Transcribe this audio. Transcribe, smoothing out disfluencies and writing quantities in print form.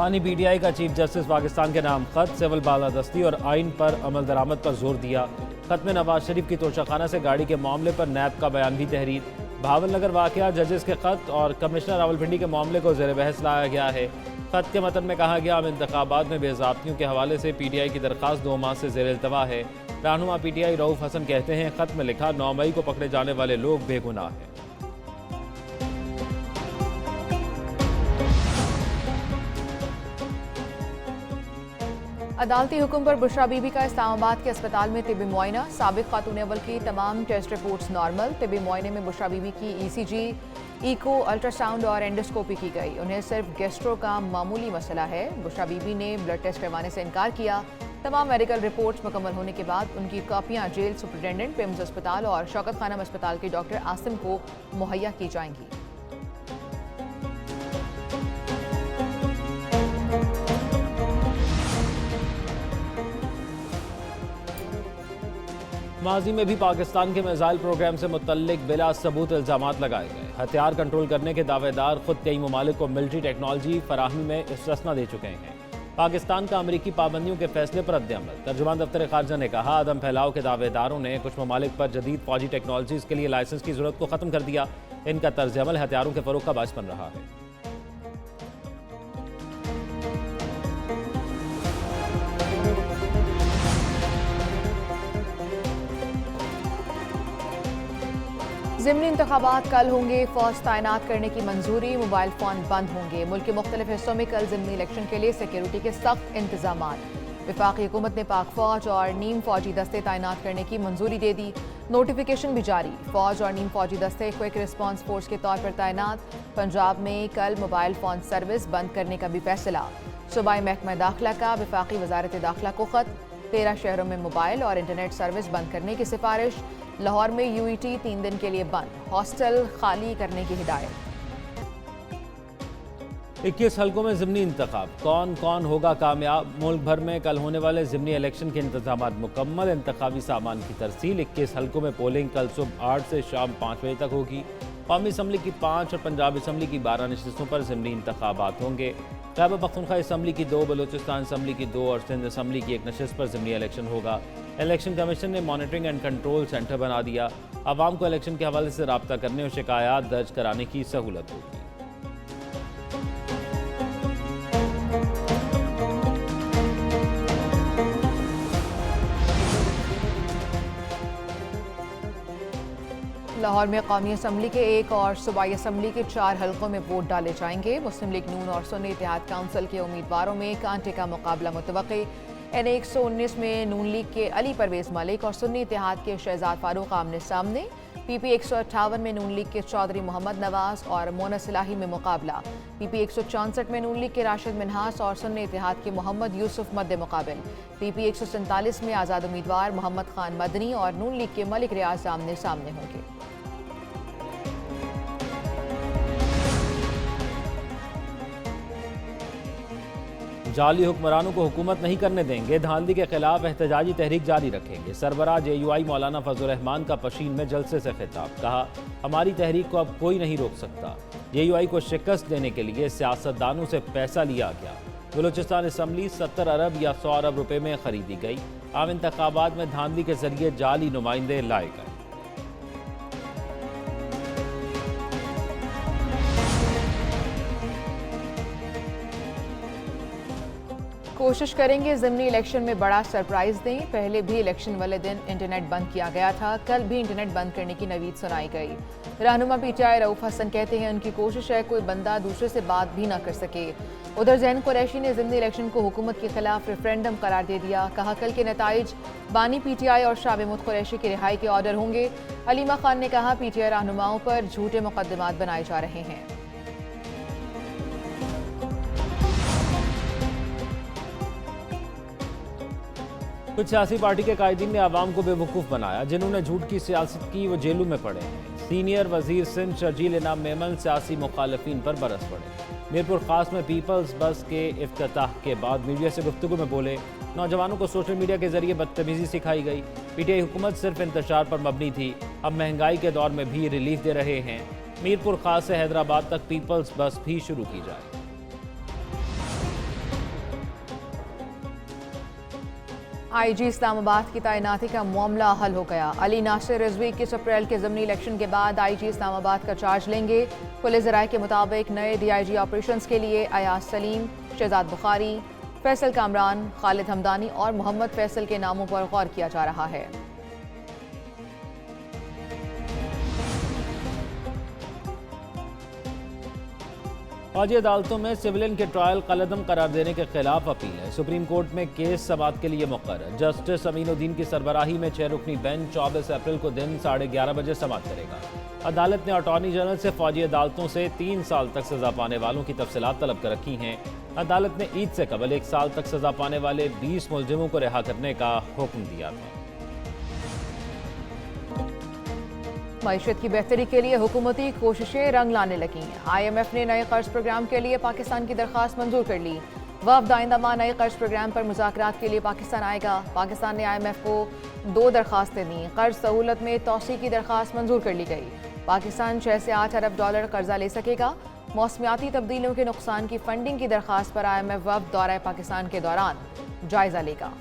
खानी पीटीआई का chief justice Pakistan के नाम खत, सिविल बालादस्ती और आइन पर अमल दरामद पर जोर दिया। खत में नवाज शरीफ की तोशाखाना से गाड़ी के मामले पर नैब का बयान भी तहरीर। भावल नगर वाकया, जजेस के खत और कमिश्नर रावलपिंडी के मामले को ज़ेर बहस लाया गया है। खत के मतन में कहा गया, अब इंतखाबात में बेज़ाब्तियों के हवाले से पीटीआई की दरख्वास्त 2 माह से ज़ेर इल्तवा है। रहनुमा पीटीआई रऊफ हसन कहते हैं, खत में लिखा 9 मई को पकड़े जाने वाले लोग बेगुनाह हैं। अदालती हुक्म पर बुशरा बीबी का इस्लामाबाद के अस्पताल में तिबी मुआयना। साबिक खातून अव्वल की तमाम टेस्ट रिपोर्ट्स नॉर्मल। तिबी मुआयने में बुशरा बीबी की ईसीजी, इको, अल्ट्रासाउंड और एंडोस्कोपी की गई। उन्हें सिर्फ गैस्ट्रो का मामूली मसला है। बुशरा बीबी ने ब्लड टेस्ट करवाने से इनकार किया। तमाम मेडिकल रिपोर्ट्स मुकम्मल होने के बाद उनकी कापियाँ जेल सुपरिटेंडेंट, पिम्स अस्पताल और शौकत खानम अस्पताल के डॉक्टर आसिम को मुहैया की जाएंगी। माजी में भी पाकिस्तान के मिसाइल प्रोग्राम से मुतल्लिक बिला सबूत इल्जामात लगाए गए। हथियार कंट्रोल करने के दावेदार खुद कई ममालिक को मिलिट्री टेक्नोलॉजी फराहमी में इस्तिस्ना दे चुके हैं। पाकिस्तान का अमरीकी पाबंदियों के फैसले पर रद्द-ए-अमल। तर्जुमान दफ्तर खारजा ने कहा, अदम फैलाव के दावेदारों ने कुछ ममालिक पर जदीद फौजी टेक्नोलॉजीज के लिए लाइसेंस की जरूरत को खत्म कर दिया। इनका तर्ज-ए-अमल हथियारों के फरोग का बायस बन रहा है। ज़िमनी इंतखाबात कल होंगे। फौज तैनात करने की मंजूरी। मोबाइल फ़ोन बंद होंगे। मुल्क के मुख्तलिफ हिस्सों में कल ज़िमनी इलेक्शन के लिए सिक्योरिटी के सख्त इंतजाम। वफाकी हुकूमत ने पाक फौज और नीम फौजी दस्ते तैनात करने की मंजूरी दे दी। नोटिफिकेशन भी जारी। फौज और नीम फौजी दस्ते क्विक रिस्पॉन्स फोर्स के तौर पर तैनात। पंजाब में कल मोबाइल फ़ोन सर्विस बंद करने का भी फैसला। सूबाई महकमा दाखिला का वफाकी वजारत दाखिला को खत। 13 शहरों में मोबाइल और इंटरनेट सर्विस बंद करने की सिफारिश। लाहौर में यूईटी 3 दिन के लिए बंद। हॉस्टल खाली करने की हिदायत। 21 हल्कों में ज़िमनी इंतखाब, कौन कौन होगा कामयाब? मुल्क भर में कल होने वाले ज़िमनी इलेक्शन के इंतजामात मुकम्मल। इंतखाबी सामान की तरसील। 21 हल्कों में पोलिंग कल सुबह 8 से शाम 5 बजे तक होगी। कौमी असम्बली की 5 और पंजाब असम्बली की 12 नशिस्तों पर ज़िमनी इंतखाबात होंगे। खैबर पख्तूनख्वा असम्बली की 2, बलूचिस्तान असम्बली की 2 और सिंध असम्बली की 1 नशिस्त पर ज़िमनी इलेक्शन होगा। इलेक्शन कमीशन ने मॉनिटरिंग एंड कंट्रोल सेंटर बना दिया। आवाम को इलेक्शन के हवाले से रब्ता करने और शिकायत दर्ज कराने की सहूलत होगी। लाहौर में कौमी असम्बली के 1 और सूबाई असम्बली के 4 हल्कों में वोट डाले जाएंगे। मुस्लिम लीग नून और सुन्नी इत्तेहाद काउंसिल के उम्मीदवारों में कांटे का मुकाबला मुतवक्की। NA 119 में नून लीग के अली परवेज़ मलिक और सुन्नी इत्तेहाद के शहजाद फारूक आमने सामने। PP 158 में नून लीग के चौधरी मोहम्मद नवाज और मोना सिलाही में मुकाबला। PP 164 में नून लीग के राशिद मिन्हास और सुन्नी इत्तेहाद के मोहम्मद यूसुफ मद्दे मुकाबिल। PP 147 में आज़ाद उम्मीदवार मोहम्मद खान मदनी और नून लीग के मलिक रियाज आमने सामने होंगे। जाली हुक्मरानों को हुकूमत नहीं करने देंगे। धांधली के खिलाफ एहतजाजी तहरीक जारी रखेंगे। सरबराह JUI मौलाना फजल रहमान का पशीन में जलसे से खिताब। कहा, हमारी तहरीक को अब कोई नहीं रोक सकता। JUI को शिकस्त देने के लिए सियासतदानों से पैसा लिया गया। बलूचिस्तान असम्बली 70 अरब या 100 अरब रुपए में खरीदी गई। आम इंतखाबात में धांधली के जरिए जाली नुमाइंदे लाए गए। कोशिश करेंगे ज़िमनी इलेक्शन में बड़ा सरप्राइज दें। पहले भी इलेक्शन वाले दिन इंटरनेट बंद किया गया था। कल भी इंटरनेट बंद करने की नवीद सुनाई गई। रहनुमा PTI रऊफ हसन कहते हैं, उनकी कोशिश है कोई बंदा दूसरे से बात भी ना कर सके। उधर ज़ैन कुरैशी ने ज़िमनी इलेक्शन को हुकूमत के खिलाफ रेफरेंडम करार दे दिया। कहा, कल के नताइज बानी PTI और शाह महमूद कुरैशी की रिहाई के ऑर्डर होंगे। अलीमा खान ने कहा, PTI रहनुमाओं पर झूठे मुकदमात बनाए जा रहे हैं। कुछ सियासी पार्टी के कायदीन ने आवाम को बेवकूफ़ बनाया। जिन्होंने झूठ की सियासत की वो जेलों में पड़े हैं। सीनियर वजीर सिंध शर्जील इनाम मेमन सियासी मुखालफिन पर बरस पड़े। मीरपुर खास में पीपल्स बस के इफ्तिताह के बाद मीडिया से गुफ्तगू में बोले, नौजवानों को सोशल मीडिया के जरिए बदतमीजी सिखाई गई। PTI हुकूमत सिर्फ इंतशार पर मबनी थी, अब महंगाई के दौर में भी रिलीफ दे रहे हैं। मीरपुर खास से हैदराबाद तक पीपल्स बस भी शुरू की जाए। IG इस्लामाबाद की तैनाती का मामला हल हो गया। अली नासिर रिजवी 21 अप्रैल के ज़मीनी इलेक्शन के बाद IG इस्लामाबाद का चार्ज लेंगे। पुलिस ज़राए के मुताबिक नए DIG ऑपरेशंस के लिए अयाज सलीम, शहजाद बुखारी, फैसल कामरान, खालिद हमदानी और मोहम्मद फैसल के नामों पर गौर किया जा रहा है। फौजी अदालतों में सिविलियन के ट्रायल कलअदम करार देने के खिलाफ अपील है। सुप्रीम कोर्ट में केस समाअत के लिए मुक़र्रर। जस्टिस अमीनुद्दीन की सरबराही में 6 रुकनी बेंच 24 अप्रैल को दिन 11:30 बजे समाअत करेगा। अदालत ने अटॉर्नी जनरल से फौजी अदालतों से 3 साल तक सजा पाने वालों की तफसीलात तलब कर रखी हैं। अदालत ने ईद से कबल 1 साल तक सजा पाने वाले 20 मुलजिमों को रिहा करने का हुक्म दिया था। मईशत की बेहतरी के लिए हुकूमती कोशिशें रंग लाने लगी। IMF ने नए कर्ज प्रोग्राम के लिए पाकिस्तान की दरख्वास्त मंजूर कर ली। वफ्द आइंदा माह नए कर्ज प्रोग्राम पर मुज़ाकरात के लिए पाकिस्तान आएगा। पाकिस्तान ने IMF को 2 दरख्वास्तें दी। कर्ज सहूलत में तोसी की दरख्वास्त मंजूर कर ली गई। पाकिस्तान 6 से 8 अरब डॉलर कर्जा ले सकेगा। मौसमियाती तब्दीलियों के नुकसान की फंडिंग की दरख्वास्त पर IMF वफ्द दौरा पाकिस्तान के दौरान जायजा लेगा।